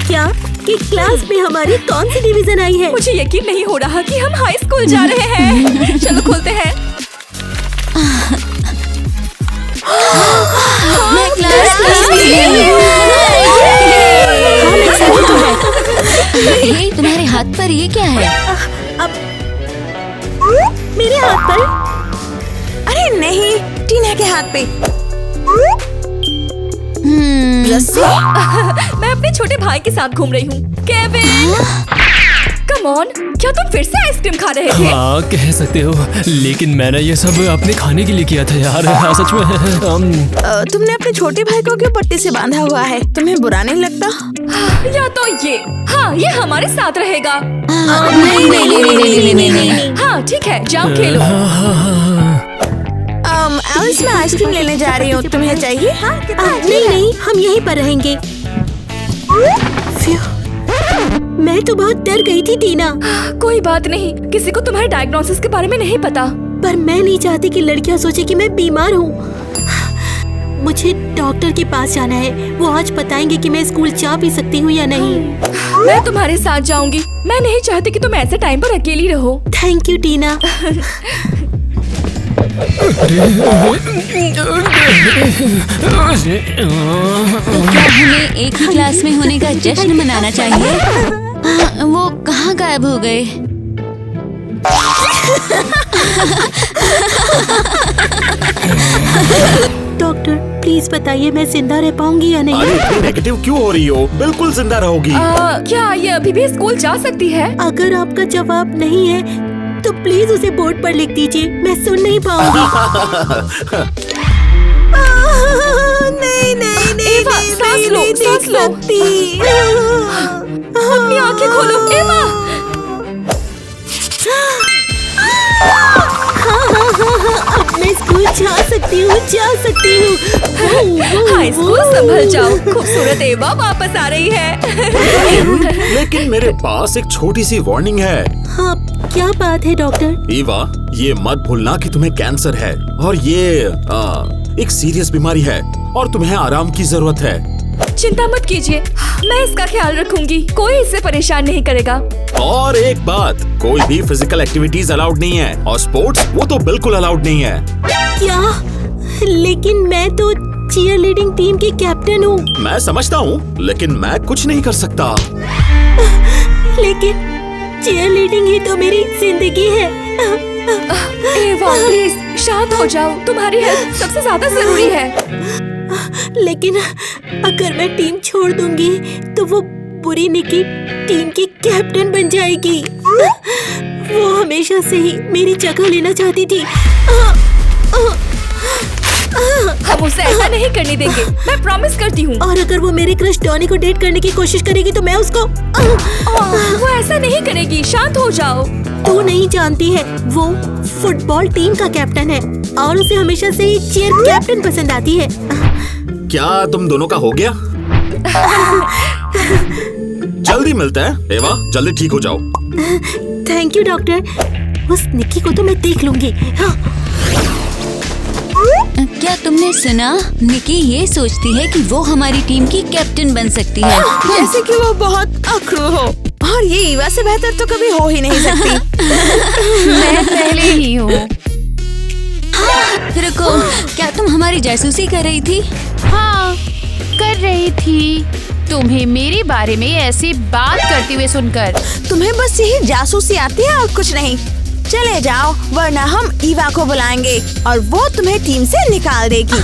क्या कि क्लास में हमारी कौन सी डिवीजन आई है? मुझे यकीन नहीं हो रहा कि हम हाई स्कूल जा रहे हैं। चलो खोलते हैं। मैं क्लास हे, तुम्हारे हाथ पर ये क्या है? मेरे हाथ पर? अरे नहीं, टीना के हाथ पे। रस्सी? मैं अपने छोटे भाई के साथ घूम रही हूँ। केविन, कम ऑन, क्या तुम फिर से आइसक्रीम खा रहे थे? हाँ कह सकते हो, लेकिन मैंने ये सब अपने खाने के लिए किया था यार। हाँ, सच में। तुमने अपने छोटे भाई को क्यों पट्टी से बांधा हुआ है? तुम्हें बुरा नहीं लगता? या तो ये, हाँ ये हमारे साथ रहेगा। नहीं। हाँ ठीक है, जाओ खेलो। एलिस, मैं आइसक्रीम लेने जा रही हूँ, तुम्हें चाहिए? नहीं, हम यहीं पर रहेंगे। मैं तो बहुत डर गई थी टीना। कोई बात नहीं, किसी को तुम्हारे डायग्नोसिस के बारे में नहीं पता। पर मैं नहीं चाहती कि लड़कियां सोचे कि मैं बीमार हूँ। मुझे डॉक्टर के पास जाना है, वो आज बताएंगे कि मैं स्कूल जा भी सकती हूँ या नहीं। मैं तुम्हारे साथ जाऊंगी। मैं नहीं चाहती कि तुम ऐसे टाइम पर अकेली रहो। थैंक यू टीना। तो क्या हमें एक ही क्लास में होने का जश्न मनाना चाहिए? वो कहाँ गायब हो गए? डॉक्टर प्लीज बताइए मैं जिंदा रह पाऊंगी या नहीं? अरे इतनी नेगेटिव क्यों हो रही हो? बिल्कुल जिंदा रहोगी। क्या ये अभी भी स्कूल जा सकती है? अगर आपका जवाब नहीं है तो प्लीज उसे बोर्ड पर लिख दीजिए, मैं सुन नहीं पाऊंगी। नहीं, एवा, सांस लो, सांस लो। अपनी आंखें खोलो, एवा। अब मैं स्कूल जा सकती हूँ। हाई स्कूल संभल जाओ, खूबसूरत एवा वापस आ रही है। लेकिन मेरे पास एक छोटी सी वार्निंग है। हाँ क्या बात है डॉक्टर? ईवा, ये मत भूलना कि तुम्हें कैंसर है और ये एक सीरियस बीमारी है और तुम्हें आराम की जरूरत है। चिंता मत कीजिए, मैं इसका ख्याल रखूंगी। कोई इससे परेशान नहीं करेगा। और एक बात, कोई भी फिजिकल एक्टिविटीज अलाउड नहीं है और स्पोर्ट्स वो तो बिल्कुल अलाउड नहीं है। क्या? लेकिन मैं तो चीयर लीडिंग टीम की कैप्टन हूँ। मैं समझता हूँ, लेकिन मैं कुछ नहीं कर सकता। लेकिन चीयर लीडिंग ही तो मेरी जिंदगी है। एवा प्लीज शांत हो जाओ, तुम्हारी हेल्थ सबसे ज्यादा जरूरी है। लेकिन अगर मैं टीम छोड़ दूंगी तो वो बुरी निकी टीम की कैप्टन बन जाएगी। वो हमेशा से ही मेरी जगह लेना चाहती थी। हम उसे ऐसा नहीं करने देंगे, मैं प्रॉमिस करती हूँ। और अगर वो मेरे क्रश डॉनी को डेट करने की कोशिश करेगी तो मैं उसको वो ऐसा नहीं करेगी, शांत हो जाओ। तू नहीं जानती है, वो फुटबॉल टीम का कैप्टन है और उसे हमेशा से ही चीयर कैप्टन पसंद आती है। क्या तुम दोनों का हो गया? जल्दी मिलते हैं एवा, जल्दी ठीक हो जाओ। थैंक यू डॉक्टर, उस निक्की को तो मैं देख लूंगी। हाँ। क्या तुमने सुना? निकी ये सोचती है कि वो हमारी टीम की कैप्टन बन सकती है। जैसे कि वो बहुत अखरू हो, और ये ईवा से बेहतर तो कभी हो ही नहीं सकती। मैं पहले ही हूँ। रुको, क्या तुम हमारी जासूसी कर रही थी? हाँ कर रही थी, तुम्हें मेरे बारे में ऐसी बात करते हुए सुनकर। तुम्हें बस यही जासूसी आती है और कुछ नहीं। चले जाओ, वरना हम ईवा को बुलाएंगे और वो तुम्हें टीम से निकाल देगी।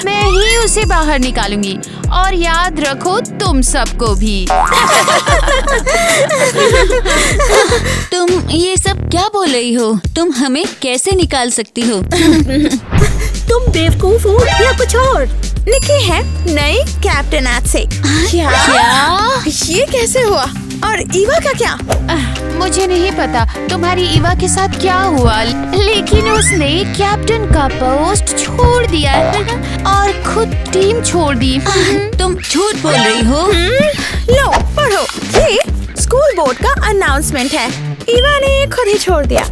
मैं ही उसे बाहर निकालूंगी और याद रखो तुम सबको भी। तुम ये सब क्या बोल रही हो? तुम हमें कैसे निकाल सकती हो? तुम बेवकूफ हो या कुछ और? निकी है नई कैप्टन आज से। क्या? ये कैसे हुआ? और ईवा का क्या? मुझे नहीं पता तुम्हारी ईवा के साथ क्या हुआ, लेकिन उसने कैप्टन का पोस्ट छोड़ दिया और खुद टीम छोड़ दी। तुम झूठ बोल रही हो। लो पढ़ो, ये स्कूल बोर्ड का अनाउंसमेंट है। ईवा ने खुद ही छोड़ दिया।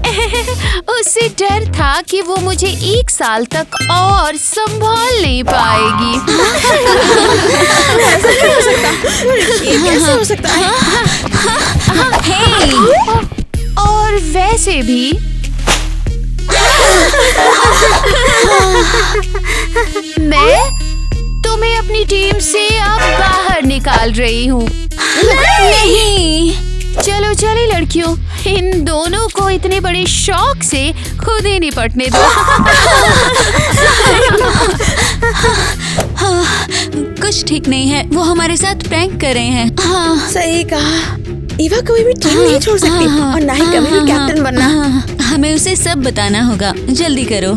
उससे डर था कि वो मुझे 1 साल तक और संभाल नहीं पाएगी। ऐसा नहीं हो सकता। से भी। मैं तुम्हें अपनी टीम से अब बाहर निकाल रही हूँ। नहीं। चलो चले लड़कियों, इन दोनों को इतने बड़े शौक से खुद ही निपटने दो। हाँ, कुछ ठीक नहीं है, वो हमारे साथ प्रैंक कर रहे हैं। हाँ, सही कहा। ईवा कभी भी टीम नहीं छोड़ सकती और ना ही कभी भी कैप्टन बनना। हमें उसे सब बताना होगा, जल्दी करो।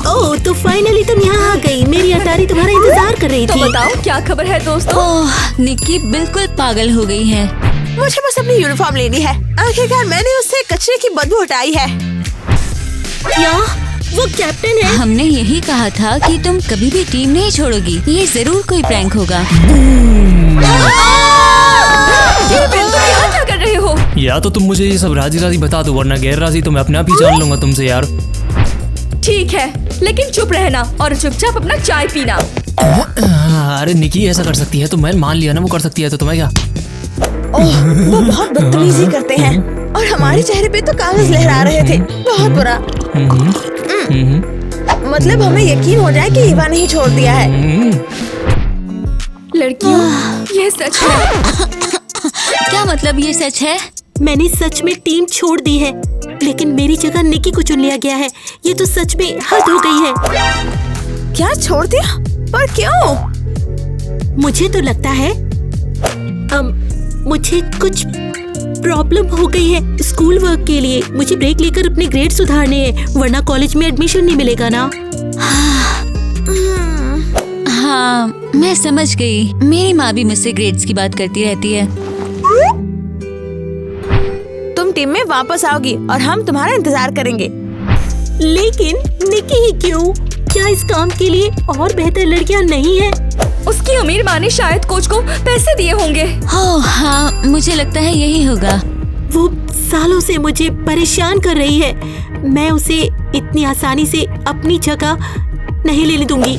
ओह, तो फाइनली तुम यहाँ आ गई। मेरी अटारी तुम्हारा इंतजार कर रही तो थी। बताओ क्या खबर है दोस्तों? ओह, निक्की बिल्कुल पागल हो गई है। मुझे बस अपनी यूनिफॉर्म लेनी है। आखिरकार मैंने उससे कचरे की बदबू हटाई है। क्या वो कैप्टन है? हमने यही कहा था कि तुम कभी भी टीम नहीं छोड़ोगी। ये जरूर कोई प्रैंक होगा। केविन, तुम यहाँ क्या कर रहे हो? या तो तुम मुझे ये सब राजी राजी बता दो, वरना गैर राजी तो मैं अपने आप ही जान लूंगा तुमसे यार। ठीक है, लेकिन चुप रहना और चुपचाप अपना चाय पीना। अरे निकी ऐसा कर सकती है तो मैं मान लिया ना, वो कर सकती है तो तुम्हें क्या? ओह, वो बहुत बदतमीजी करते हैं और हमारे चेहरे पे तो कागज लहरा रहे थे। बहुत बुरा। मतलब हमें यकीन हो जाए कि ईवा नहीं छोड़ दिया है। लड़कियों, यह सच है। क्या मतलब ये सच है? मैंने सच में टीम छोड़ दी है, लेकिन मेरी जगह निकी को चुन लिया गया है। ये तो सच में हद हो गई है। क्या छोड़ दिया? पर क्यों? मुझे तो लगता है मुझे कुछ प्रॉब्लम हो गई है स्कूल वर्क के लिए। मुझे ब्रेक लेकर अपने ग्रेड सुधारने हैं, वरना कॉलेज में एडमिशन नहीं मिलेगा ना। हाँ, मैं समझ गई। मेरी माँ भी मुझसे ग्रेड्स की बात करती रहती है। तुम टीम में वापस आओगी और हम तुम्हारा इंतजार करेंगे। लेकिन निकी ही क्यों? क्या इस काम के लिए और बेहतर लड़कियां नहीं है? उसकी अमीर माँ ने शायद कोच को पैसे दिए होंगे। ओह हाँ, मुझे लगता है यही होगा। वो सालों से मुझे परेशान कर रही है। मैं उसे इतनी आसानी से अपनी जगह नहीं लेने दूंगी।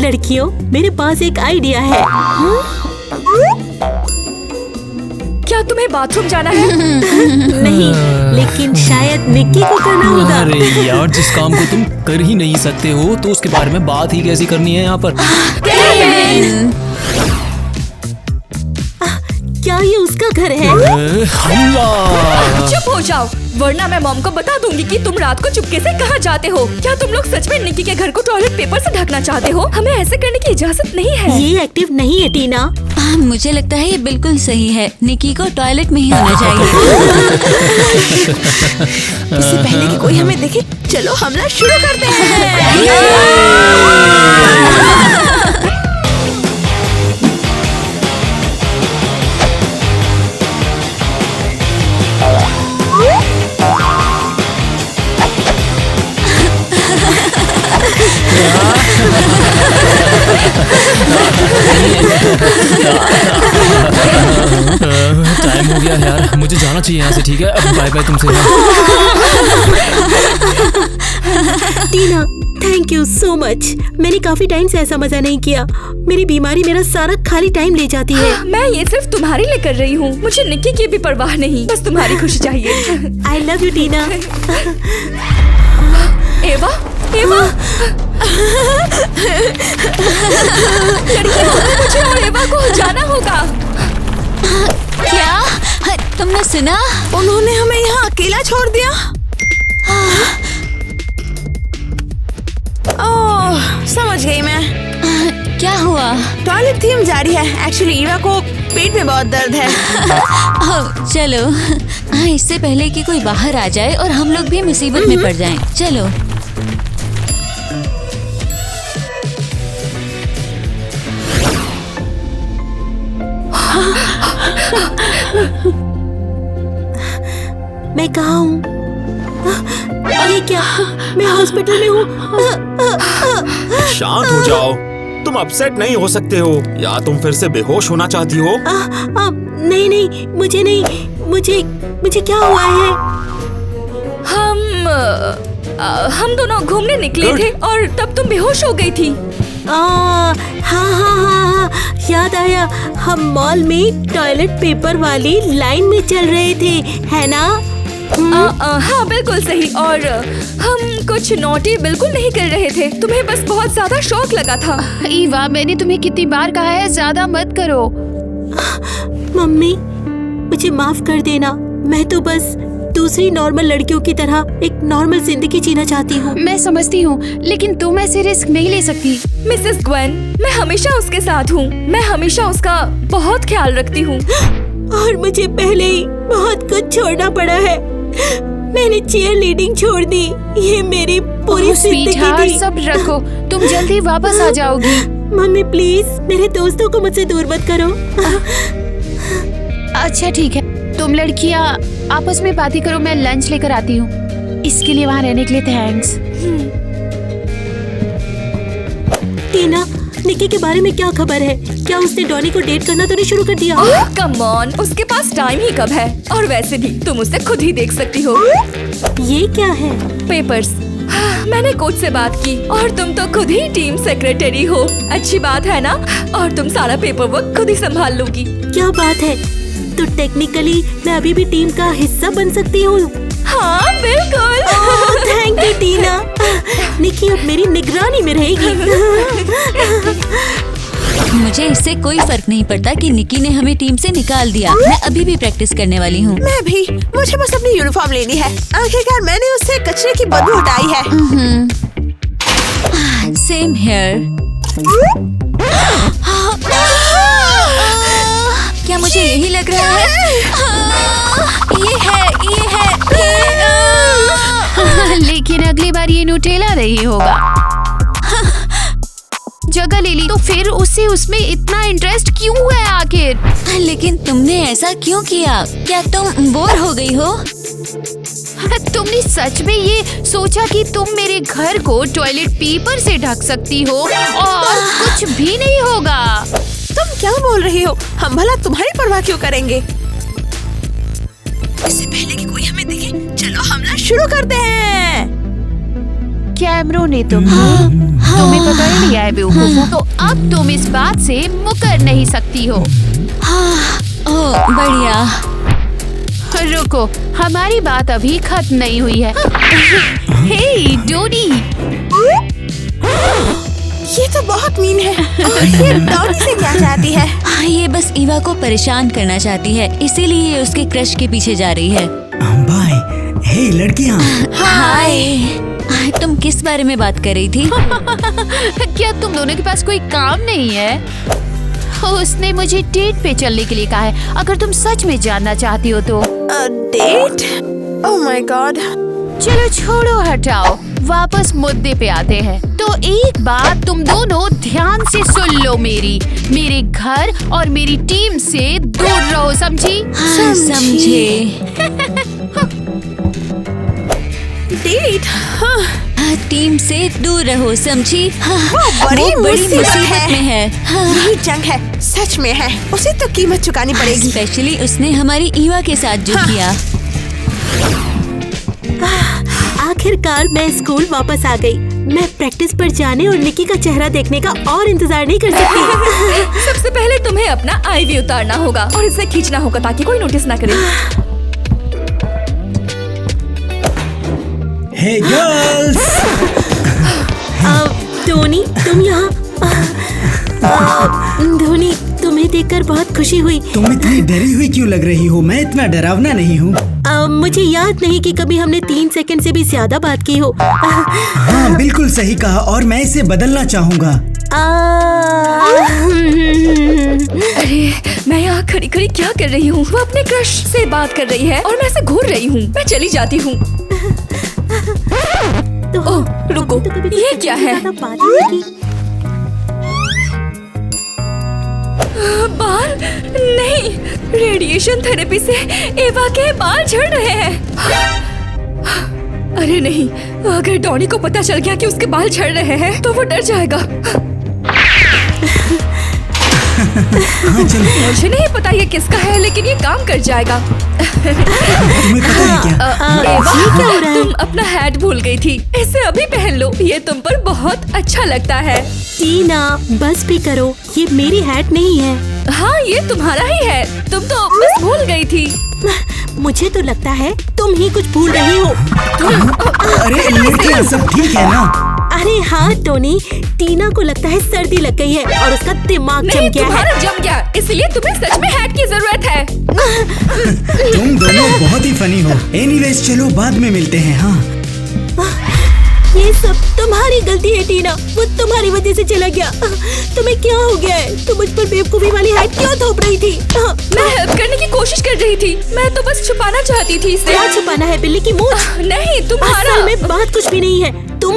लड़कियों, मेरे पास एक आइडिया है। क्या तुम्हें बाथरूम जाना है? नहीं, लेकिन शायद निक्की को करना होगा। अरे यार, जिस काम को तुम कर ही नहीं सकते हो तो उसके बारे में बात ही कैसी करनी है यहाँ पर? क्या ये उसका घर है? हमला! चुप हो जाओ, वरना मैं मॉम को बता दूंगी कि तुम रात को चुपके से कहाँ जाते हो। क्या तुम लोग सच में निक्की के घर को टॉयलेट पेपर से ढकना चाहते हो? हमें ऐसे करने की इजाजत नहीं है। ये एक्टिव नहीं है टीना। मुझे लगता है ये बिल्कुल सही है। निक्की को टॉयलेट में ही होना चाहिए। इससे पहले कि कोई हमें देखे, चलो हमला शुरू करते हैं। टाइम हो गया यार, मुझे जाना चाहिए यहाँ से। ठीक है, अब बाय बाय तुमसे। टीना, थैंक यू सो मच। मैंने काफी टाइम से ऐसा मजा नहीं किया। मेरी बीमारी मेरा सारा खाली टाइम ले जाती है। मैं ये सिर्फ तुम्हारे लिए कर रही हूँ। मुझे निक्की की भी परवाह नहीं, बस तुम्हारी खुशी चाहिए। आई लव यू टीना। एवा, एवा। लड़कियों, मुझे और एवा को जाना होगा। क्या? तुमने सुना? उन्होंने हमें यहाँ अकेला छोड़ दिया। ओह, समझ गई मैं। क्या हुआ? टॉयलेट थीम जारी है। एक्चुअली ईवा को पेट में बहुत दर्द है। ओह, चलो। हाँ, इससे पहले कि कोई बाहर आ जाए और हम लोग भी मुसीबत में पड़ जाएं। चलो। मैं कहाँ हूँ? ये क्या? मैं हॉस्पिटल में हूँ। शांत हो जाओ। तुम अपसेट नहीं हो सकते हो, या तुम फिर से बेहोश होना चाहती हो? नहीं नहीं, मुझे नहीं। मुझे क्या हुआ है? हम दोनों घूमने निकले Good. थे और तब तुम बेहोश हो गई थी। हाँ हाँ हाँ, याद आया। हम मॉल में टॉयलेट पेपर वाली लाइन में चल रहे थे, है ना? हाँ बिल्कुल सही। और हम कुछ नॉटी बिल्कुल नहीं कर रहे थे, तुम्हें बस बहुत ज्यादा शौक लगा था। ईवा, मैंने तुम्हें कितनी बार कहा है ज्यादा मत करो। मम्मी मुझे माफ कर देना, मैं तो बस दूसरी नॉर्मल लड़कियों की तरह एक नॉर्मल जिंदगी जीना चाहती हूँ। मैं समझती हूँ, लेकिन तुम ऐसे रिस्क नहीं ले सकती। मिसेस ग्वेन, मैं हमेशा उसके साथ हूँ, मैं हमेशा उसका बहुत ख्याल रखती हूँ। और मुझे पहले ही बहुत कुछ छोड़ना पड़ा है। मैंने चीयर लीडिंग छोड़ दी, ये मेरी पूरी जिंदगी स्वीटहार्ट, थी। सब रखो, तुम जल्दी वापस आ जाओगी। मम्मी प्लीज मेरे दोस्तों को मुझसे दूर मत करो। अच्छा ठीक है, तुम लड़कियाँ आपस में बातें करो, मैं लंच लेकर आती हूँ। इसके लिए वहाँ रहने के लिए थैंक्स। टीना, निकी के बारे में क्या खबर है? क्या उसने डॉनी को डेट करना तो नहीं शुरू कर दिया? कम ऑन, उसके पास टाइम ही कब है? और वैसे भी तुम उसे खुद ही देख सकती हो। ये क्या है? पेपर्स। मैंने कोच से बात की और तुम तो खुद ही टीम सेक्रेटरी हो। अच्छी बात है ना? और तुम सारा पेपर वर्क खुद ही संभाल लोगी। क्या बात है, तो टेक्निकली मैं अभी भी टीम का हिस्सा बन सकती हूँ। हाँ बिल्कुल। थैंक यू टीना। निकी अब मेरी निगरानी में रहेगी। मुझे इससे कोई फर्क नहीं पड़ता कि निकी ने हमें टीम से निकाल दिया। मैं अभी भी प्रैक्टिस करने वाली हूँ। मैं भी, मुझे बस अपनी यूनिफॉर्म लेनी है। आखिरकार मैंने उससे कचरे की बदबू हटाई है। Same here. क्या मुझे यही लग रहा है? ये है। लेकिन अगली बार ये न्यूटेला नहीं होगा। जगह ले ली तो फिर उसे उसमें इतना इंटरेस्ट क्यों है आखिर? लेकिन तुमने ऐसा क्यों किया? क्या तुम बोर हो गई हो? तुमने सच में ये सोचा कि तुम मेरे घर को टॉयलेट पेपर से ढक सकती हो और कुछ भी नहीं होगा? तुम क्या बोल रही हो? हम भला तुम्हारी परवाह क्यों करेंगे? इससे पहले कि कोई हमें देखे, चलो हमला शुरू करते हैं। कैमरों ने तुम्हें पकड़ लिया है बेवकूफों, तो अब तुम इस बात से मुकर नहीं सकती हो। ओह बढ़िया। रुको, हमारी बात अभी खत्म नहीं हुई है। हे डोनी, ये तो बहुत मीन है। ये डॉनी से क्या चाहती है? ये बस ईवा को परेशान करना चाहती है, इसीलिए ये उसके क्रश के पीछे जा रही है। बाय। हे लड़कियाँ। हाय। तुम किस बारे में बात कर रही थी? क्या तुम दोनों के पास कोई काम नहीं है? उसने मुझे डेट पे चलने के लिए कहा है, अगर तुम सच में जानना चाहती हो तो। डेट? Oh my God. चलो छोड़ो, हटाओ, वापस मुद्दे पे आते हैं। तो एक बात तुम दोनों ध्यान से सुन लो, मेरे घर और मेरी टीम से दूर रहो, समझी? समझे। डेट? टीम से दूर रहो, समझी? वो बड़ी मुसीबत में है। यही जंग है, सच में है। उसे तो कीमत चुकानी पड़ेगी। स्पेशली उसने हमारी ईवा के साथ जो किया। आखिरकार मैं स्कूल वापस आ गई। मैं प्रैक्टिस पर जाने और निकी का चेहरा देखने का और इंतजार नहीं कर सकती। सबसे पहले तुम्हें अपना आईवी उतारना होगा और इसे खींचना होगा ताकि कोई नोटिस ना करे। हे गर्ल्स। धोनी, तुम यहाँ? धोनी, तुम्हें देखकर बहुत खुशी हुई। तुम इतनी डरी हुई क्यों लग रही हो? मैं इतना डरावना नहीं हूँ। मुझे याद नहीं कि कभी हमने 3 सेकंड से भी ज्यादा बात की हो। हाँ बिल्कुल सही कहा, और मैं इसे बदलना चाहूँगा। अरे मैं यहाँ खड़ी खड़ी क्या कर रही हूँ? वो अपने क्रश से बात कर रही है और मैं ऐसे घूर रही हूँ। मैं चली जाती हूँ। ओह रुको, ये क्या है? बाल नहीं, रेडिएशन थेरेपी से एवा के बाल झड़ रहे हैं। अरे नहीं, अगर डॉनी को पता चल गया कि उसके बाल झड़ रहे हैं तो वो डर जाएगा। हाँ चलो। मुझे नहीं पता ये किसका है, लेकिन ये काम कर जाएगा। तुम्हें पता है क्या? एवा, तुम अपना हैट भूल गई थी। इसे अभी पहन लो, ये तुम पर बहुत अच्छा लगता है। टीना बस भी करो, ये मेरी हैट नहीं है। हाँ, ये तुम्हारा ही है, तुम तो बस भूल गई थी। मुझे तो लगता है तुम ही कुछ भूल रही हो। अरे लड़कियाँ सब ठीक है ना? अरे हाँ टोनी, टीना को लगता है सर्दी लग गई है और उसका दिमाग नहीं, जम गया है। तुम्हारा जम गया, इसलिए तुम्हें सच में हैट की जरूरत है। तुम दोनों बहुत ही फनी हो। एनीवेज चलो बाद में मिलते हैं। हाँ ये सब तुम्हारी गलती है टीना, वो तुम्हारी वजह से चला गया। तुम्हें क्या हो गया है? तुम मुझ पर बेवकूफी वाली हैट क्यों थोप रही थी? मैं हेल्प करने की कोशिश कर रही थी, मैं तो बस छुपाना चाहती थी इसे। क्या छुपाना है बिल्ली की मूंछ? नहीं, तुम्हारा असल में बात कुछ भी नहीं है। तुम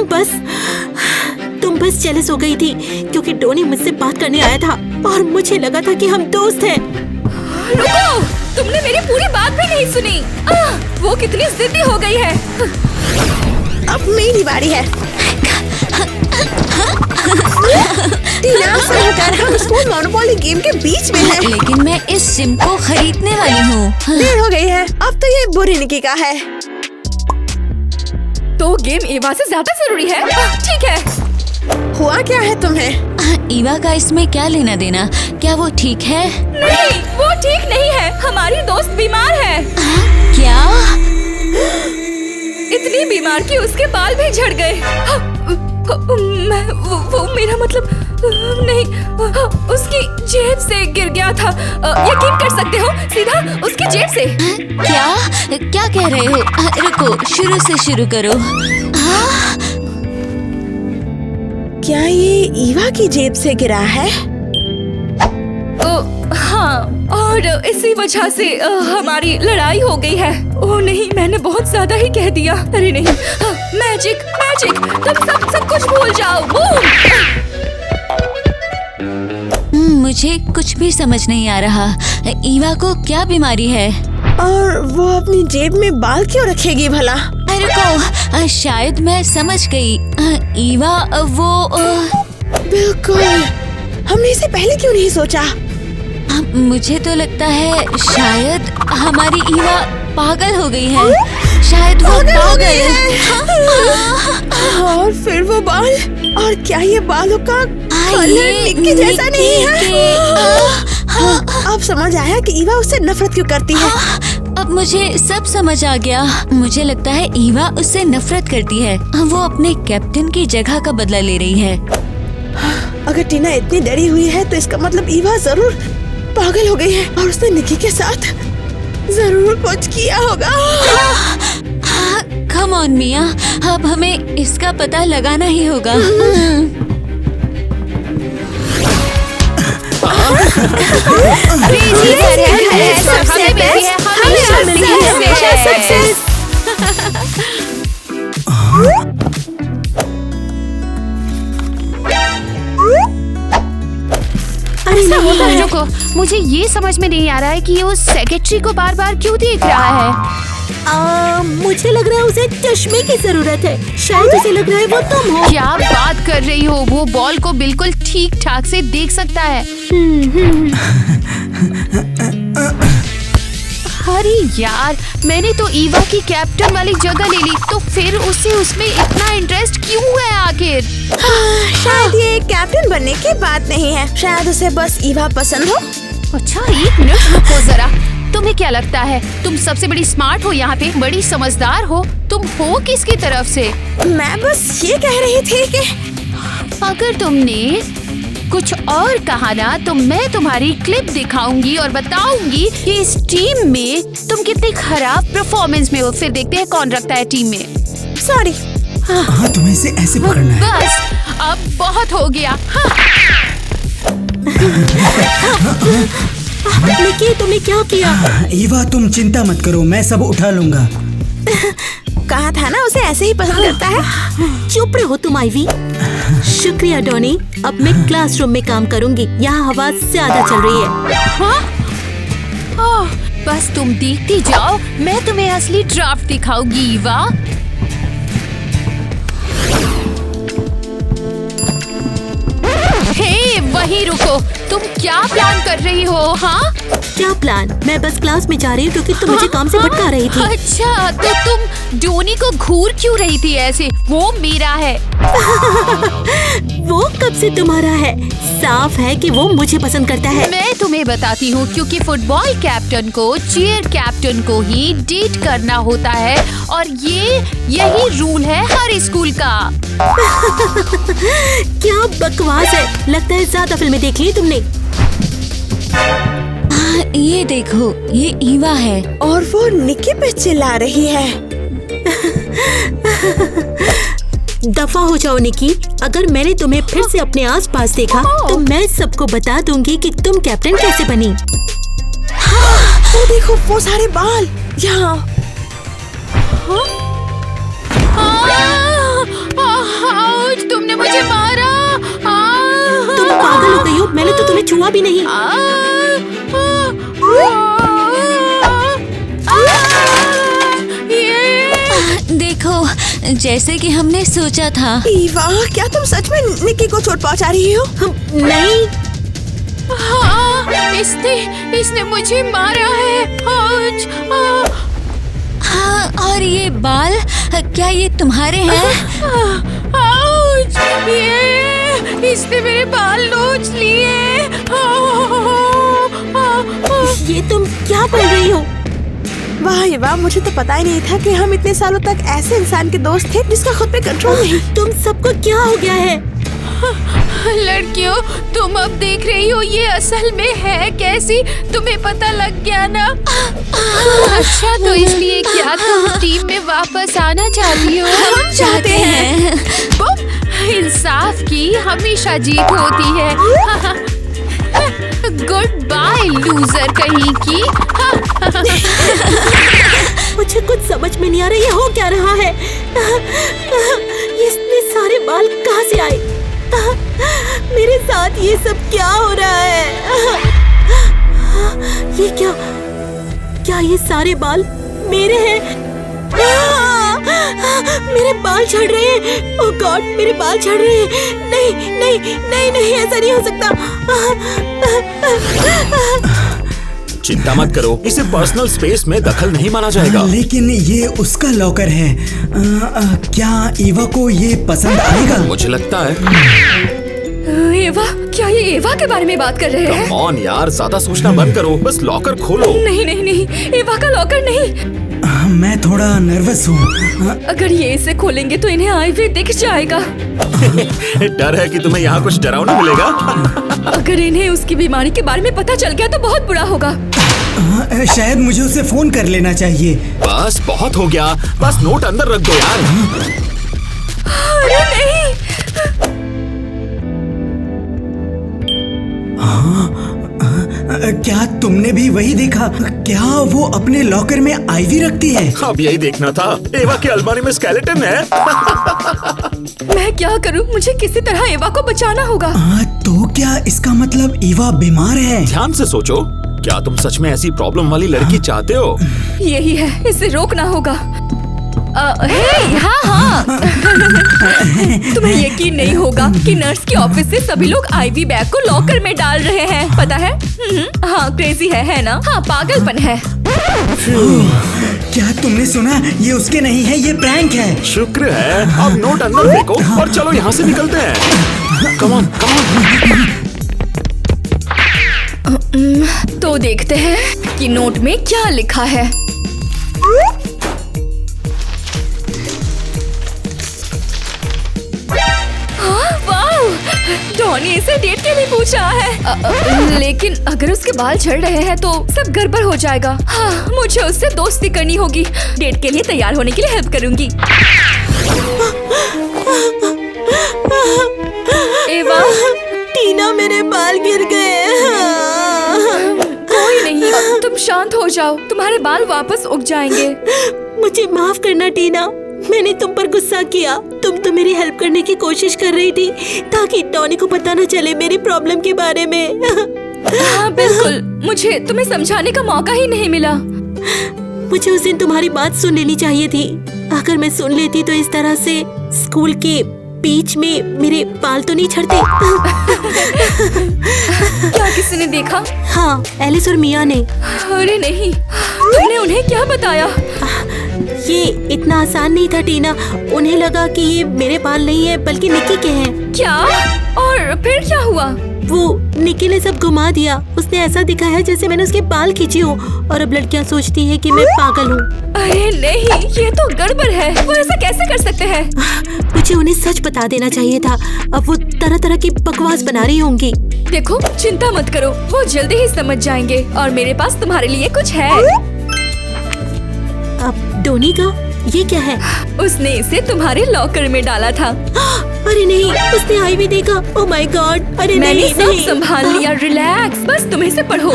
बस जेलस हो गई थी क्योंकि टोनी मुझसे बात करने आया था और मुझे लगा था कि हम दोस्त हैं। रुको, तुमने मेरी पूरी बात भी नहीं सुनी। वो कितनी जिद्दी हो गई है। अब मेरी बारी है। टीना सहकर हम स्कूल मोनोपोली गेम के बीच में हैं। लेकिन मैं इस सिम को खरीदने वाली हूँ। देर हो गई है, अब तो ये बुरी निकी का है। तो गेम एवा से ज्यादा जरूरी है। ठीक है। हुआ क्या है तुम्हें? ईवा का इसमें क्या लेना देना? क्या वो ठीक है? नहीं, वो ठीक नहीं है। हमारी दोस्त बीमार है। क्या? इतनी बीमार कि उसके बाल भी झड़ गए। वो मेरा मतलब नहीं, उसकी जेब से गिर गया था। यकीन कर सकते हो, सीधा उसकी जेब से। क्या कह रहे हो? रुको, शुरू से शुरू करो। क्या ये ईवा की जेब से गिरा है? हाँ, और इसी वजह से हमारी लड़ाई हो गई है। ओह नहीं, मैंने बहुत ज्यादा ही कह दिया। अरे नहीं, मैजिक मैजिक, तुम सब कुछ भूल जाओ। मुझे कुछ भी समझ नहीं आ रहा। ईवा को क्या बीमारी है? और वो अपनी जेब में बाल क्यों रखेगी भला? रुको, शायद मैं समझ गई। ईवा वो बिल्कुल, हमने इसे पहले क्यों नहीं सोचा? मुझे तो लगता है शायद हमारी ईवा पागल हो गई है। शायद वो पागल है। और फिर वो बाल, और क्या ये बालों का कलर निक्की जैसा नहीं है? अब समझ आया कि ईवा उससे नफरत क्यों करती है। अब मुझे सब समझ आ गया। मुझे लगता है ईवा उससे नफरत करती है। वो अपने कैप्टन की जगह का बदला ले रही है। अगर टीना इतनी डरी हुई है तो इसका मतलब ईवा जरूर पागल हो गई है और उसने निकी के साथ जरूर कुछ किया होगा। कम ऑन मिया, अब हमें इसका पता लगाना ही होगा। रुको, मुझे ये समझ में नहीं आ रहा है कि ये उस सेक्रेटरी को बार बार क्यों देख रहा है। मुझे लग रहा है उसे चश्मे की जरूरत है। शायद उसे लग रहा है वो तुम हो। क्या बात कर रही हो? वो बॉल को बिल्कुल ठीक ठाक से देख सकता है। अरे यार, मैंने तो ईवा की कैप्टन वाली जगह ले ली, तो फिर उसे उसमें इतना इंटरेस्ट क्यों है आखिर? शायद ये कैप्टन बनने की बात नहीं है, शायद उसे बस ईवा पसंद हो। अच्छा, एक मिनट रुको जरा। तुम्हें क्या लगता है तुम सबसे बड़ी स्मार्ट हो यहाँ पे, बड़ी समझदार हो? तुम हो किसकी तरफ से? मैं बस ये कह रही थी कि अगर तुमने कुछ और कहा ना तो मैं तुम्हारी क्लिप दिखाऊंगी और बताऊंगी कि इस टीम में तुम कितनी खराब परफॉर्मेंस में हो। फिर देखते हैं कौन रखता है टीम में। सॉरी। हाँ, तुम्हें इसे ऐसे पकड़ना है। बस, अब बहुत हो गया। निकी, तुमने क्या किया? ईवा तुम चिंता मत करो, मैं सब उठा लूंगा। कहा था ना उसे ऐसे ही पसंद करता है। चुप रहो तुम आइवी। शुक्रिया डॉनी, अब मैं क्लासरूम में काम करूंगी। यहाँ हवा ज्यादा चल रही है। बस तुम देखती जाओ, मैं तुम्हें असली ड्राफ्ट दिखाऊंगी ईवा। हे वहीं रुको। तुम क्या प्लान कर रही हो? हाँ, क्या प्लान? मैं बस क्लास में जा रही हूँ क्योंकि तुम मुझे काम से भटका रही थी। अच्छा, तो तुम डोनी को घूर क्यों रही थी ऐसे? वो मेरा है। वो कब से तुम्हारा है? साफ है कि वो मुझे पसंद करता है। मैं तुम्हें बताती हूँ, क्योंकि फुटबॉल कैप्टन को चीयर कैप्टन को ही डेट करना होता है और यही रूल है हर स्कूल का। क्या बकवास है। लगता है ज्यादा फिल्में देख ली तुमने। ये देखो, ये ईवा है। और वो निक्की पे चिल्ला रही है। दफा हो जाओ निकी। अगर मैंने तुम्हें फिर से अपने आसपास देखा तो मैं सबको बता दूंगी कि तुम कैप्टन कैसे बनी। वो देखो, वो सारे बाल यहाँ। तुमने मुझे मारा। तुम पागल हो गई हो। मैंने तो तुम्हें छुआ भी नहीं। देखो, जैसे कि हमने सोचा था। ईवा, क्या तुम सच में निक्की को चोट पहुंचा रही हो? नहीं। हाँ, इसने मुझे मारा है। हाँ, और ये बाल, क्या ये तुम्हारे हैं? इसने मेरे बाल नोच लिए। ये तुम क्या बोल रही हो? वाह ईवा, मुझे तो पता ही नहीं था कि हम इतने सालों तक ऐसे इंसान के दोस्त थे जिसका खुद पे कंट्रोल नहीं। तुम सबको क्या हो गया है? लड़कियों, तुम अब देख रही हो ये असल में है कैसी? तुम्हें पता लग गया ना? अच्छा, तो इसलिए क्या तुम टीम में वापस आना चाहती हो? हम चाहते हैं। इंसाफ की हमेशा जीत होती है। गुड बाय लूजर कहीं की। मुझे कुछ समझ में नहीं आ रहा ये हो क्या रहा है। ये इतने सारे बाल कहाँ से आए? मेरे साथ ये सब क्या हो रहा है? ये क्या ये सारे बाल मेरे हैं? मेरे बाल झड़ रहे हैं। ओह गॉड, मेरे बाल झड़ रहे हैं। नहीं नहीं नहीं नहीं, ऐसा नहीं हो सकता। चिंता मत करो, इसे पर्सनल स्पेस में दखल नहीं माना जाएगा। लेकिन ये उसका लॉकर है। क्या ईवा को ये पसंद आएगा? मुझे लगता है। एवा, क्या ये एवा के बारे में बात कर रहे हैं? कम ऑन यार, ज्यादा सोचना बंद करो, बस लॉकर खोलो। नहीं नहीं नहीं, एवा का लॉकर नहीं। मैं थोड़ा नर्वस हूँ। अगर ये इसे खोलेंगे तो इन्हें आईवी दिख जाएगा। डर है कि तुम्हें यहाँ कुछ डरावना मिलेगा। अगर इन्हें उसकी बीमारी के बारे में पता चल गया तो बहुत बुरा होगा। शायद मुझे उसे फोन कर लेना चाहिए। बस बहुत हो गया, बस नोट अंदर रख दो यार। अरे नहीं। क्या तुमने भी वही देखा? क्या वो अपने लॉकर में आईवी रखती है? अब यही देखना था। एवा की अलमारी में स्केलेटन है। मैं क्या करूं? मुझे किसी तरह एवा को बचाना होगा। तो क्या इसका मतलब ईवा बीमार है? ध्यान से सोचो, क्या तुम सच में ऐसी प्रॉब्लम वाली लड़की चाहते हो? यही है, इसे रोकना होगा। हे, हाँ। तुम्हें यकीन नहीं होगा कि नर्स के ऑफिस से सभी लोग आईवी बैग को लॉकर में डाल रहे हैं, पता है? हाँ, क्रेजी है ना? हाँ, पागलपन है। क्या तुमने सुना? ये उसके नहीं है, ये प्रैंक है। शुक्र है। अब नोट अंदर फेंको और चलो यहाँ से निकलते हैं। Come on, come on. तो देखते हैं कि नोट में क्या लिखा है। डॉनी इसे डेट के लिए पूछा है। लेकिन अगर उसके बाल झड़ रहे हैं तो सब गड़बड़ हो जाएगा। हाँ, मुझे उससे दोस्ती करनी होगी। डेट के लिए तैयार होने के लिए हेल्प करूंगी। एवा, टीना, मेरे बाल गिर गए। कोई नहीं, तुम शांत हो जाओ, तुम्हारे बाल वापस उग जाएंगे। मुझे माफ करना टीना, मैंने तुम पर गुस्सा किया। तुम तो मेरी हेल्प करने की कोशिश कर रही थी ताकि टॉनी को पता न चले मेरी प्रॉब्लम के बारे में। हाँ बिल्कुल, मुझे तुम्हें समझाने का मौका ही नहीं मिला। मुझे उस दिन तुम्हारी बात सुन लेनी चाहिए थी। अगर मैं सुन लेती तो इस तरह से स्कूल की बीच में मेरे बाल तो नहीं झड़ते? क्या किसी ने देखा? हाँ, एलिस और मिया ने। अरे नहीं, तुमने उन्हें क्या बताया? ये इतना आसान नहीं था टीना। उन्हें लगा कि ये मेरे बाल नहीं है बल्कि निक्की के हैं। क्या? और फिर क्या हुआ? वो निक्की ने सब घुमा दिया। उसने ऐसा दिखाया जैसे मैंने उसके बाल खींचे हो, और अब लड़कियां सोचती हैं कि मैं पागल हूँ। अरे नहीं, ये तो गड़बड़ है। वो ऐसा कैसे कर सकते हैं? मुझे उन्हें सच बता देना चाहिए था। अब वो तरह तरह की बकवास बना रही होंगी। देखो, चिंता मत करो, वो जल्दी ही समझ जाएंगे। और मेरे पास तुम्हारे लिए कुछ है। अब डोनी का ये क्या है? उसने इसे तुम्हारे लॉकर में डाला था। अरे नहीं, उसने आईवी देखा। Oh my God. अरे मैंने नहीं, सब नहीं। संभाल लिया। रिलैक्स, बस तुम इसे पढ़ो।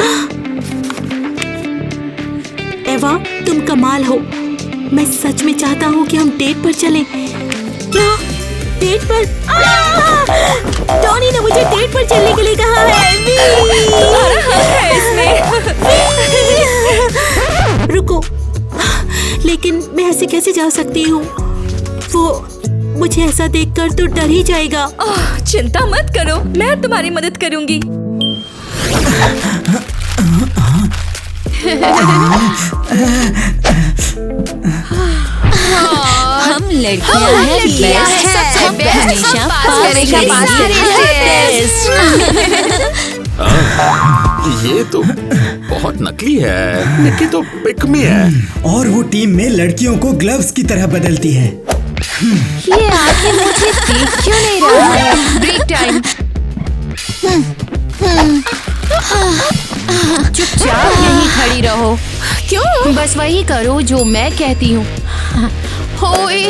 एवा, तुम कमाल हो। मैं सच में चाहता हूँ कि हम डेट पर चलें। क्या? डेट पर? टोनी ने मुझे डेट पर चलने के लिए कहा है। तुम्हारा हक है इसमें। रुको, लेकिन मैं ऐसे कैसे जा सकती हूँ? वो मुझे ऐसा देखकर तो डर ही जाएगा। चिंता मत करो, मैं तुम्हारी मदद करूंगी। हम लड़कियां हैं, बेस्ट हैं, हम हमेशा पास ये तो बहुत नकली है। निक्की तो पिक में है। और वो टीम में लड़कियों को ग्लव्स की तरह बदलती है। ये आखिर मुझे देख क्यों नहीं रहा है? Break time. चुपचाप यहीं खड़ी रहो। क्यों? बस वही करो जो मैं कहती हूँ। होए,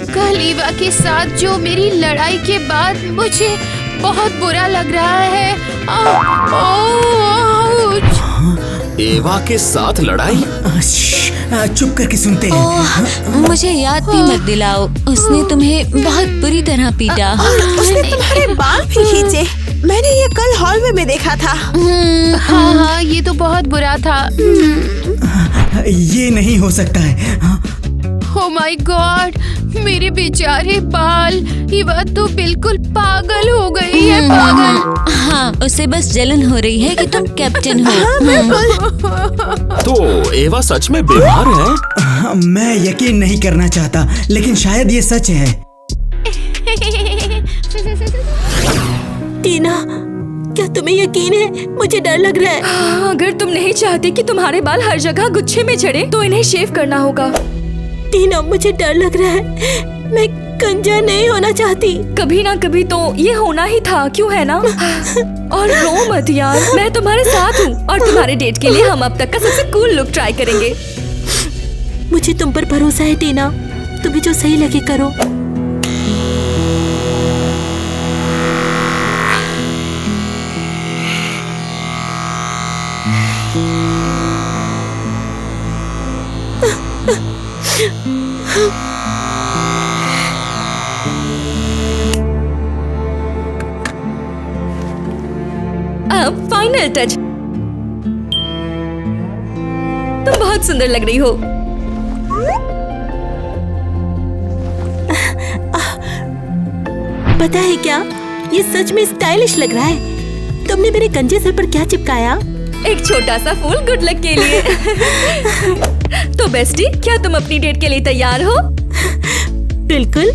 कल ईवा के साथ जो मेरी लड़ाई के बाद मुझे बहुत बुरा लग रहा है। एवा के साथ लड़ाई? चुप करके सुनते हैं। मुझे याद भी मत दिलाओ। उसने तुम्हें बहुत बुरी तरह पीटा। उसने तुम्हारे बाल भी खींचे। मैंने ये कल हॉलवे में देखा था। हाँ, ये तो बहुत बुरा था। ये नहीं हो सकता है। Oh my God, मेरे बेचारे बाल। ईवा तो बिल्कुल पागल हो गई है, पागल। हाँ, उसे बस जलन हो रही है कि तुम कैप्टन हो। तो एवा सच में बीमार है? मैं यकीन नहीं करना चाहता, लेकिन शायद ये सच है। टीना, क्या तुम्हें यकीन है? मुझे डर लग रहा है। अगर तुम नहीं चाहते कि तुम्हारे बाल हर जगह गुच्छे में झड़े, तो इन्हें शेव करना होगा। टीना, मुझे डर लग रहा है। मैं कंजा नहीं होना चाहती। कभी ना कभी तो ये होना ही था, क्यों है ना? और रो मत यार, मैं तुम्हारे साथ हूँ। और तुम्हारे डेट के लिए हम अब तक का सबसे कूल लुक ट्राई करेंगे। मुझे तुम पर भरोसा है टीना। तुम्हें जो सही लगे करो। अब फाइनल टच। तुम बहुत सुंदर लग रही हो। पता है क्या, ये सच में स्टाइलिश लग रहा है। तुमने मेरे गंजे सर पर क्या चिपकाया? एक छोटा सा फूल गुड लक के लिए। तो बेस्टी, क्या तुम अपनी डेट के लिए तैयार हो? बिल्कुल।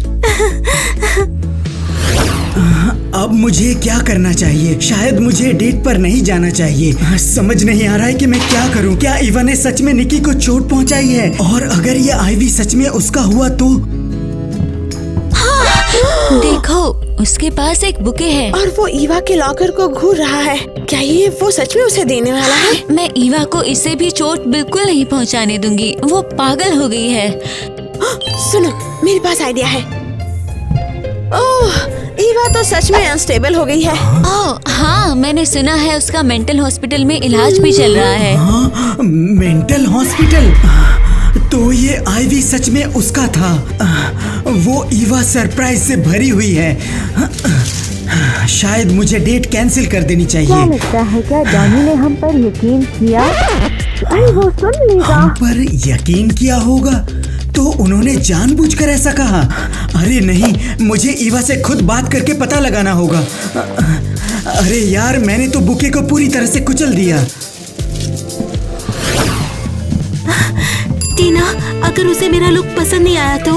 अब मुझे क्या करना चाहिए? शायद मुझे डेट पर नहीं जाना चाहिए। समझ नहीं आ रहा है कि मैं क्या करूं। क्या ईवा ने सच में निक्की को चोट पहुंचाई है? और अगर ये आईवी सच में उसका हुआ तो? देखो, उसके पास एक बुके है। और वो ईवा के लॉकर को घूर रहा है। क्या ये वो सच में उसे देने वाला है? मैं ईवा को इसे भी चोट बिल्कुल नहीं पहुंचाने दूंगी। वो पागल हो गई है। सुनो, मेरे पास आइडिया है। ओह, ईवा तो सच में अनस्टेबल हो गई है। ओह हाँ, मैंने सुना है उसका मेंटल हॉस्पिटल में इलाज भी चल रहा है। हाँ, मेंटल हॉस्पिटल। तो ये आईवी सच में उसका था। वो ईवा सरप्राइज से भरी हुई है। शायद मुझे डेट कैंसिल कर देनी चाहिए। लगता है क्या डॉनी ने हम पर यकीन किया? अरे वो सुन लेगा। हम पर यकीन किया होगा? तो उन्होंने जानबूझकर ऐसा कहा? अरे नहीं, मुझे ईवा से खुद बात करके पता लगाना होगा। अरे यार, मैंने तो बुके को पूरी तरह से कुचल दिया। टीना, अगर उसे मेरा लुक पसंद नहीं आया तो?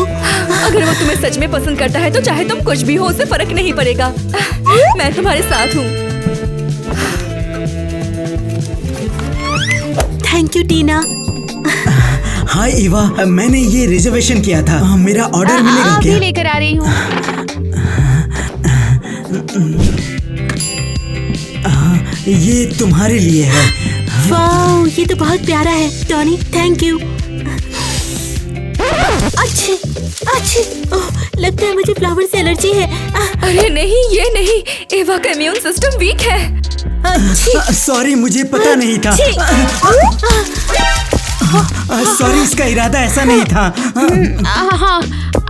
अगर वो तुम्हें सच में पसंद करता है तो चाहे तुम कुछ भी हो, उसे फर्क नहीं पड़ेगा। मैं तुम्हारे साथ हूँ। थैंक यू टीना। हाय ईवा, मैंने ये रिजर्वेशन किया था। मेरा ऑर्डर मिलेगा अभी क्या? लेकर आ रही हूँ। ये तुम्हारे लिए है। वाओ, ये तो बहुत प्यारा है टॉनी, थैंक यू। अच्छे अच्छे, लगता है मुझे फ्लावर से एलर्जी है। अरे नहीं, ये नहीं, एवा का इम्यून सिस्टम वीक है। सॉरी, मुझे पता नहीं था। सॉरी, इसका इरादा ऐसा नहीं था। हाँ,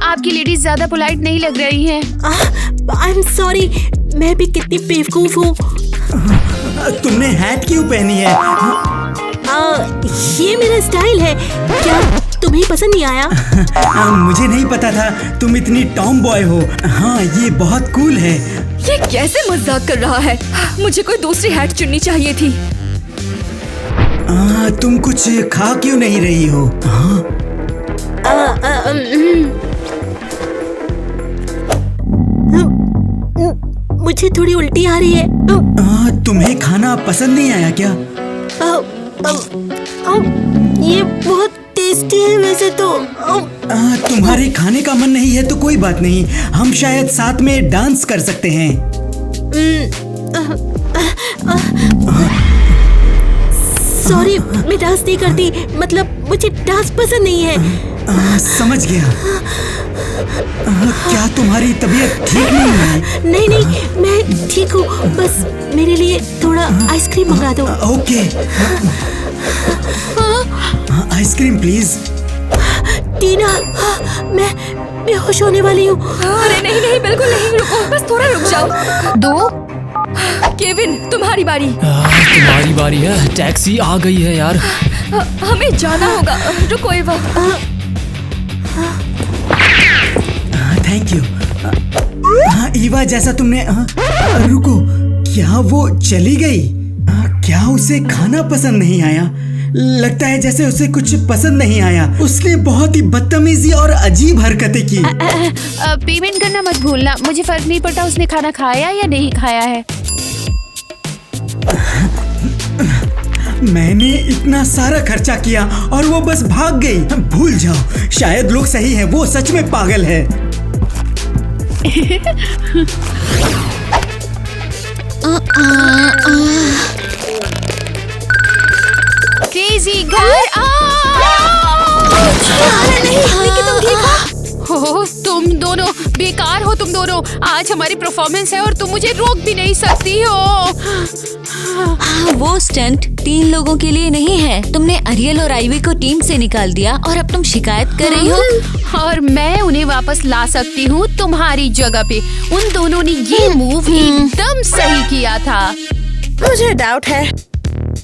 आपकी लेडीज ज्यादा पोलाइट नहीं लग रही हैं। आई एम सॉरी, मैं भी कितनी बेवकूफ हूँ। तुमने हैट क्यों पहनी है? ये मेरा स्टाइल है। क्या तुम्हें पसंद नहीं आया? मुझे नहीं पता था तुम इतनी टॉम बॉय हो। हाँ, ये बहुत कूल है। ये कैसे मजाक कर रहा है? मुझे कोई दूसरी हैट चुननी चाहिए थी। तुम कुछ खा क्यों नहीं रही हो? मुझे थोड़ी उल्टी आ रही है। तुम्हें खाना पसंद नहीं आया क्या? ये बहुत टेस्टी है वैसे तो। तुम्हारे खाने का मन नहीं है तो कोई बात नहीं, हम शायद साथ में डांस कर सकते हैं। सॉरी, मैं डांस नहीं करती, मतलब मुझे डांस पसंद नहीं है। समझ गया। क्या तुम्हारी तबीयत ठीक नहीं है? नहीं नहीं, मैं ठीक हूँ, बस मेरे लिए थोड़ा आइसक्रीम मंगा दो। Okay, ice cream please. टीना, मैं बेहोश होने वाली हूँ। अरे नहीं नहीं, बिल्कुल नहीं, रुको, बस थोड़ा रुक जाओ। दो केविन, तुम्हारी बारी। तुम्हारी बारी है, टैक्सी आ गई है यार। हमें जाना होगा, रुको एवा। Thank you. हाँ ईवा, जैसा तुमने रुको, क्या वो चली गई? क्या उसे खाना पसंद नहीं आया? लगता है जैसे उसे कुछ पसंद नहीं आया। उसने बहुत ही बदतमीजी और अजीब हरकतें की। पेमेंट करना मत भूलना। मुझे फर्क नहीं पड़ता उसने खाना खाया या नहीं खाया है। मैंने इतना सारा खर्चा किया और वो बस भाग गई। भूल जाओ, शायद लोग सही हैं, वो सच में पागल है। क्रेजी घर हो, तुम दोनों बेकार हो। तुम दोनों, आज हमारी परफॉर्मेंस है और तुम मुझे रोक भी नहीं सकती हो। वो स्टंट 3 लोगों के लिए नहीं है। तुमने अरियल और आईवी को टीम से निकाल दिया और अब तुम शिकायत कर रही हो। और मैं उन्हें वापस ला सकती हूँ तुम्हारी जगह पे। उन दोनों ने ये मूव एकदम सही किया था। मुझे डाउट है।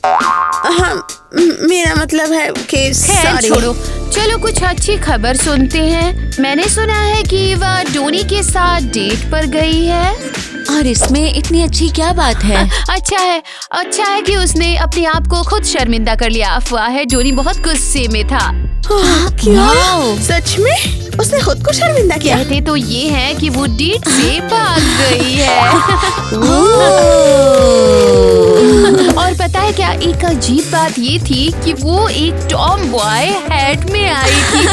हाँ, मेरा मतलब है कि खैर सॉरी। छोड़ो, चलो कुछ अच्छी खबर सुनते हैं। मैंने सुना है कि वह डोनी के साथ डेट पर गई है। और इसमें इतनी अच्छी क्या बात है? अच्छा है कि उसने अपने आप को खुद शर्मिंदा कर लिया। अफवाह है, डोनी बहुत गुस्से में था। क्या? सच में? उसने खुद को शर्मिंदा किया? कहते तो ये है कि वो डेट से भाग गई है। और पता है क्या, एक अजीब बात ये थी कि वो एक टॉम बॉय हैट में आई थी।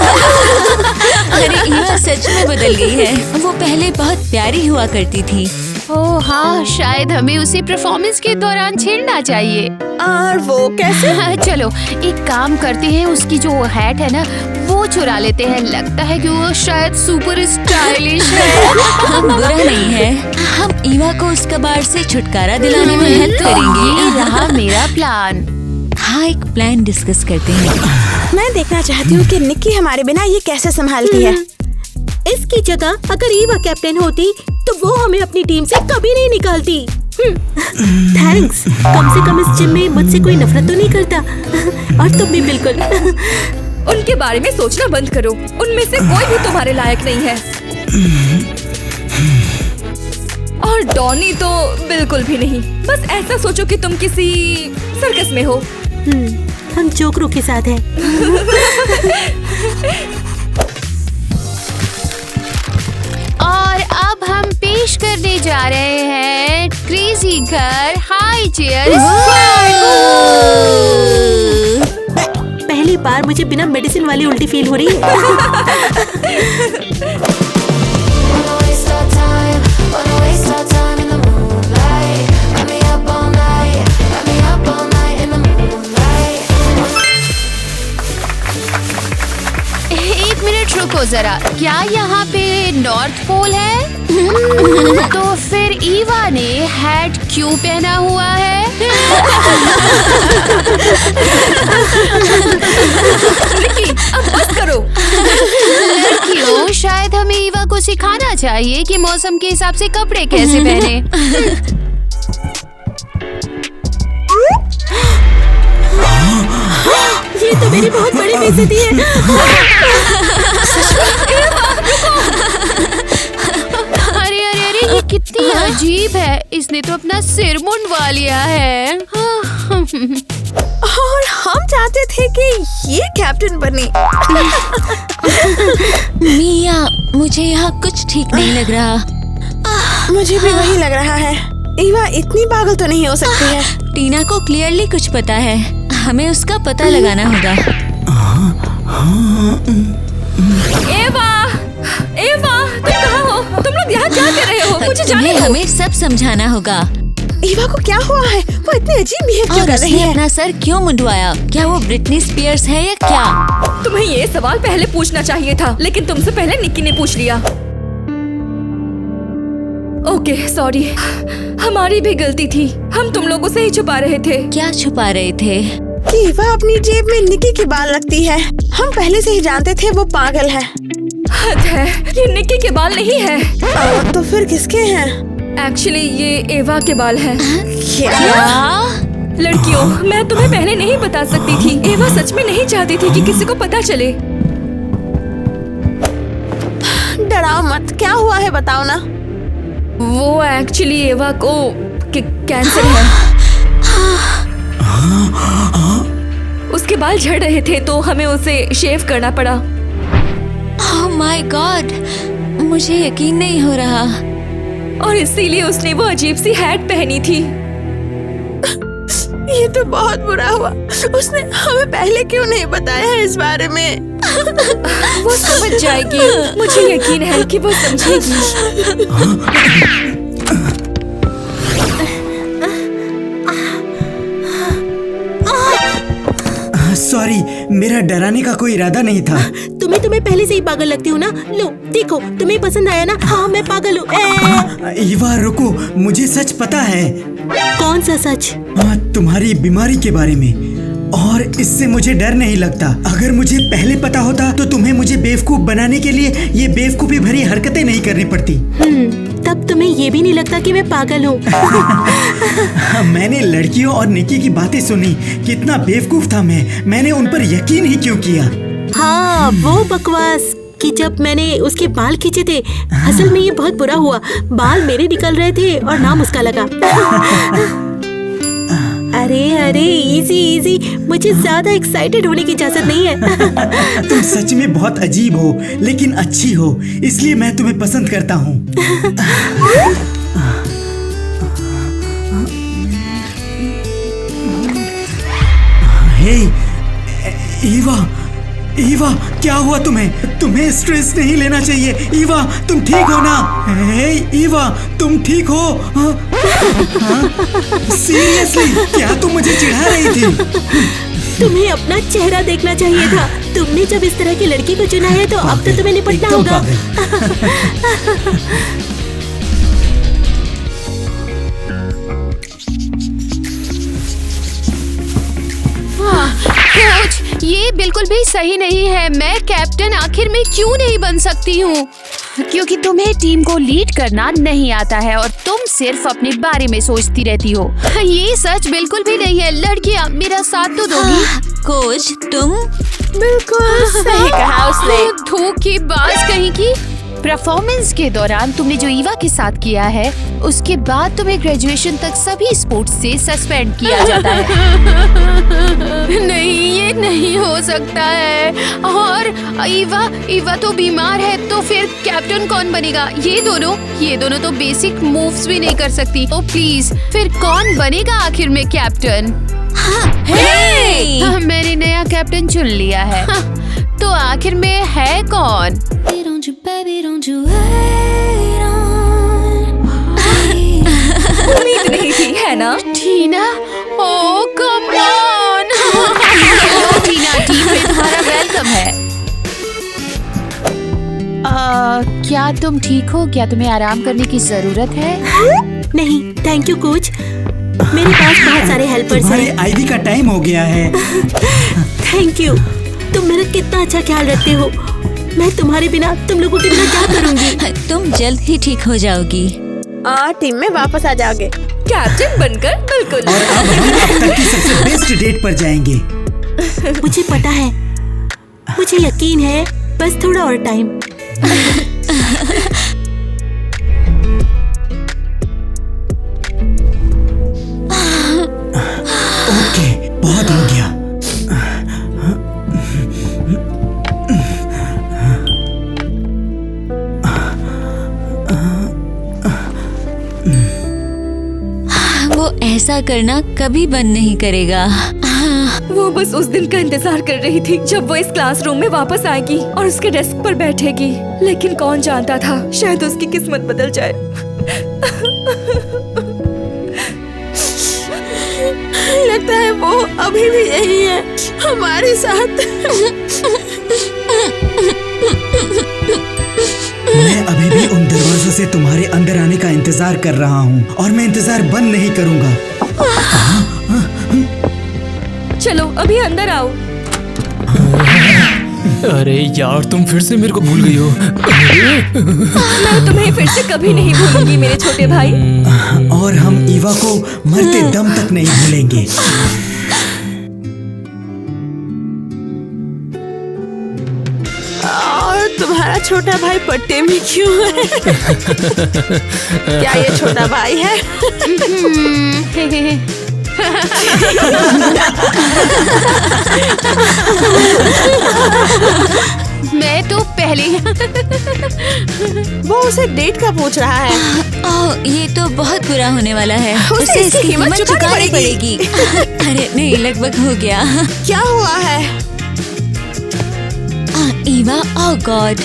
अरे ईवा सच में बदल गई है। वो पहले बहुत प्यारी हुआ करती थी। ओह हाँ, शायद हमें उसे परफॉर्मेंस के दौरान छेड़ना चाहिए। और वो कैसे? चलो एक काम करते हैं, उसकी जो हैट है ना वो चुरा लेते हैं। लगता है कि वो शायद सुपर स्टाइलिश है। बुरा नहीं है, हम ईवा को उस कबाड़ से छुटकारा दिलाने में हेल्प करेंगे। ये रहा मेरा प्लान। हाँ, एक प्लान डिस्कस करते हैं। मैं देखना चाहती हूँ कि निक्की हमारे बिना ये कैसे संभालती है। इसकी जगह अगर ईवा कैप्टन होती तो वो हमें अपनी टीम से कभी नहीं निकालती। थैंक्स, कम से कम इस जिम में मुझसे कोई नफरत तो नहीं करता। और तुम भी बिल्कुल। उनके बारे में सोचना बंद करो। उनमें से कोई भी तुम्हारे लायक नहीं है। और डॉनी तो बिल्कुल भी नहीं। बस ऐसा सोचो कि तुम किसी सर्कस में हो। हम जोकरों के साथ हैं। और अब हम पेश करने जा रहे हैं क्रेजी घर हाई चेयर। पहली बार मुझे बिना मेडिसिन वाली उल्टी फील हो रही है। एक मिनट रुको जरा, क्या यहाँ पे नॉर्थ पोल है? तो फिर ईवा ने हैट क्यों पहना हुआ है? निकी, अब बस करो। लड़कियों, शायद हमें ईवा को सिखाना चाहिए कि मौसम के हिसाब से कपड़े कैसे पहने। ये तो मेरी बहुत बड़ी बेइज्जती है। अरे अरे अरे, ये कितनी अजीब है। इसने तो अपना सिर मुंडवा लिया है। और हम चाहते थे कि ये कैप्टन बने। मिया, मुझे यहाँ कुछ ठीक नहीं लग रहा। मुझे भी वही लग रहा है। ईवा इतनी पागल तो नहीं हो सकती है। टीना को क्लियरली कुछ पता है। हमें उसका पता लगाना होगा। एवा, एवा, तुम कहाँ हो? तुम लोग यहाँ क्या कर रहे हो? मुझे जाने तुम्हें दो। हमें सब समझाना होगा। ईवा को क्या हुआ है? वो इतनी अजीब बिहेव क्यों और कर रही उसने है? अपना सर क्यों मुंडवाया? क्या वो ब्रिटनी स्पीयर्स है या क्या? तुम्हें ये सवाल पहले पूछना चाहिए था, लेकिन तुमसे पहले निक्की ने पूछ लिया। ओके, सॉरी, हमारी भी गलती थी। हम तुम लोगों से ही छुपा रहे थे। क्या छुपा रहे थे? कि ईवा अपनी जेब में निकी के बाल रखती है। हम पहले से ही जानते थे वो पागल है। हद है, ये निक्की के बाल नहीं है। तो फिर किसके हैं? एक्चुअली ये एवा के बाल हैं। क्या? लड़कियों, मैं तुम्हें पहले नहीं बता सकती थी। एवा सच में नहीं चाहती थी कि किसी को पता चले। डराओ मत, क्या हुआ है बताओ ना। वो एक्चुअली एवा को कैंसर है। उसके बाल झड़ रहे थे तो हमें उसे शेव करना पड़ा। ओह माय गॉड, मुझे यकीन नहीं हो रहा। और इसीलिए उसने वो अजीब सी हैट पहनी थी। ये तो बहुत बुरा हुआ। उसने हमें पहले क्यों नहीं बताया है इस बारे में? वो समझ जाएगी, मुझे यकीन है कि वो समझेगी। सॉरी, मेरा डराने का कोई इरादा नहीं था। तुम्हें पहले से ही पागल लगती हूँ ना। लो देखो, तुम्हें पसंद आया ना। हाँ, मैं पागल हूँ। ईवा रुको, मुझे सच पता है। कौन सा सच? तुम्हारी बीमारी के बारे में। और इससे मुझे डर नहीं लगता। अगर मुझे पहले पता होता तो तुम्हें मुझे बेवकूफ बनाने के लिए ये बेवकूफी भरी हरकतें नहीं करनी पड़ती। तब तुम्हें ये भी नहीं लगता कि मैं पागल हूँ। मैंने लड़कियों और निकी की बातें सुनी। कितना बेवकूफ था मैं। मैंने उन पर यकीन ही क्यों किया? हाँ, वो बकवास कि जब मैंने उसके बाल खींचे थे। असल में ये बहुत बुरा हुआ। बाल मेरे निकल रहे थे और नाम उसका लगा। अरे अरे, इजी इजी, मुझे ज्यादा एक्साइटेड होने की इजाजत नहीं है। तुम सच में बहुत अजीब हो, लेकिन अच्छी हो, इसलिए मैं तुम्हें पसंद करता हूँ। हे ईवा, ईवा, क्या हुआ तुम्हें? तुम्हें स्ट्रेस नहीं लेना चाहिए। ईवा, तुम ठीक हो ना? हे ईवा, तुम ठीक हो? सीरियसली, क्या तुम मुझे चिढ़ा रही थी? तुम्हें अपना चेहरा देखना चाहिए था। तुमने जब इस तरह की लड़की को चुना है तो अब तो तुम्हें निपटना एकदम होगा। कोच, ये बिल्कुल भी सही नहीं है। मैं कैप्टन आखिर में क्यों नहीं बन सकती हूँ? क्योंकि तुम्हें टीम को लीड करना नहीं आता है और तुम सिर्फ अपने बारे में सोचती रहती हो। ये सच बिल्कुल भी नहीं है। लड़कियाँ, मेरा साथ तो दोगी? कोच तुम बिल्कुल सही कहा उसने। धोखेबाज कहीं की। परफॉर्मेंस के दौरान तुमने जो ईवा के साथ किया है, उसके बाद तुम्हें ग्रेजुएशन तक सभी स्पोर्ट्स से सस्पेंड किया जाता है। नहीं, ये नहीं हो सकता है। और ईवा तो बीमार है, तो फिर कैप्टन कौन बनेगा? ये दोनों तो बेसिक मूव्स भी नहीं कर सकती। ओ प्लीज, फिर कौन बनेगा आखिर में कैप्टन? मैंने नया कैप्टन चुन लिया है। तो आखिर में है कौन? उम्मीद नहीं थी, है ना? टीना, ओह कम ऑन। टीना, टीम में तुम्हारा वेलकम है। क्या तुम ठीक हो? क्या तुम्हें आराम करने की जरूरत है? नहीं, थैंक यू कोच। मेरे पास बहुत सारे हेल्पर्स तुम्हारे हैं। आईवी का टाइम हो गया है। Thank you. तुम मेरा कितना अच्छा ख्याल रखते हो। मैं तुम्हारे बिना, तुम लोगों के बिना क्या करूंगी? तुम जल्द ही ठीक हो जाओगी। टीम में वापस आ जाओगे। कैप्टन बनकर बिल्कुल। और अब हम अब तक की सबसे बेस्ट डेट पर जाएंगे। मुझे पता है, मुझे यकीन है, बस थोड़ा और टाइम। ओके, बहुत हो गया। वो ऐसा करना कभी बंद नहीं करेगा। वो बस उस दिन का इंतजार कर रही थी जब वो इस क्लासरूम में वापस आएगी और उसके डेस्क पर बैठेगी। लेकिन कौन जानता था, शायद उसकी किस्मत बदल जाए। लगता है वो अभी भी यही है हमारे साथ। मैं अभी भी उन दरवाजों से तुम्हारे अंदर आने का इंतजार कर रहा हूँ और मैं इंतजार बंद नहीं करूँगा। चलो अभी अंदर आओ। अरे यार, तुम फिर से मेरे को भूल गई हो। मैं तुम्हें फिर से कभी नहीं भूलूंगी मेरे छोटे भाई। और हम ईवा को मरते दम तक नहीं भूलेंगे। और तुम्हारा छोटा भाई पट्टे में क्यों है? क्या ये छोटा भाई है? मैं तो पहले वो उसे डेट का पूछ रहा है। ओह, ये तो बहुत बुरा होने वाला है। उसे इसकी कीमत चुकानी पड़ेगी। अरे नहीं, लगभग हो गया। क्या हुआ है? ईवा, ओह गॉड।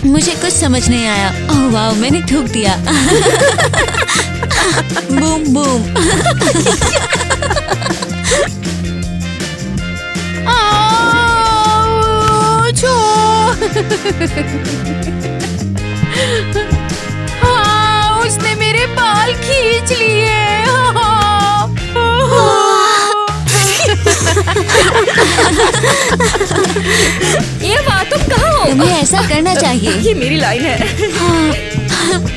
मुझे कुछ समझ नहीं आया। ओह वाह, मैंने थूक दिया। Boom boom. हाँ, उसने मेरे बाल खींच लिए। ये बात तुम कहाँ हो? तुम्हें ऐसा करना चाहिए। ये मेरी लाइन है।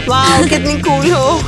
वाह, कितनी कूल हो।